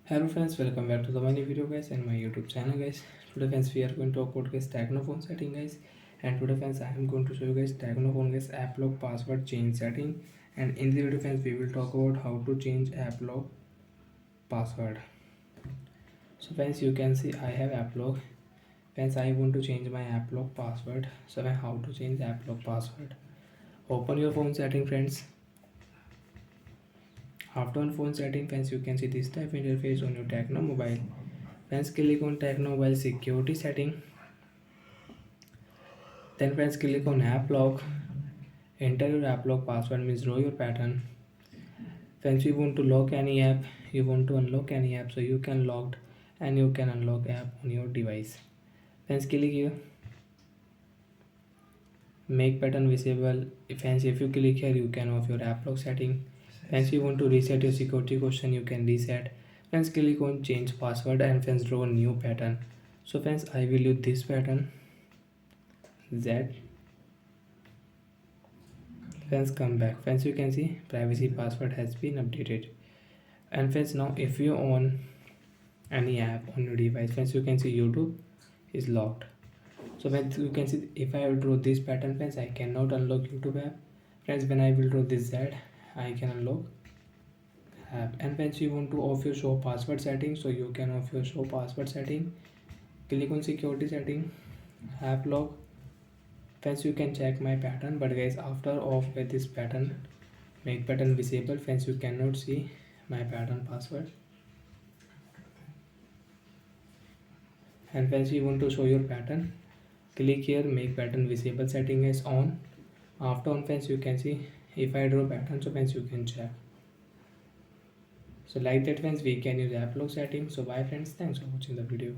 Hello friends, welcome back to the money video guys and my YouTube channel guys. Today friends we are going to talk about guys tecno phone setting guys, and today friends I am going to show you guys tecno phone guys Applock password change setting, and in the video friends we will talk about how to change Applock password. So friends you can see I have Applock. Friends I want to change my Applock password. So how to change Applock password? Open your phone setting friends. After on phone setting friends you can see this type interface on your tecno mobile. Friends click on tecno mobile security setting. Then friends click on Applock. Enter your Applock password means draw your pattern. Friends you want to lock any app, you want to unlock any app, so you can lock and you can unlock app on your device. Friends click here. Make pattern visible. Friends if you click here you can off your Applock setting. Friends you want to reset your security question, you can reset. Friends click on change password and friends draw a new pattern. So friends I will use this pattern Z. Friends come back. Friends you can see privacy password has been updated. And friends now if you on any app on your device, friends you can see YouTube is locked. So friends you can see if I will draw this pattern friends I cannot unlock YouTube app. Friends when I will draw this Z I can unlock app. And friends you want to off your show password setting, so you can off your show password setting. Click on security setting, app lock. Friends you can check my pattern, but guys after off with this pattern make pattern visible, friends you cannot see my pattern password. And friends you want to show your pattern, click here make pattern visible setting is on. After on friends you can see if I draw pattern, so friends you can check. So like that friends we can use Applock setting. So bye friends, thanks for watching the video.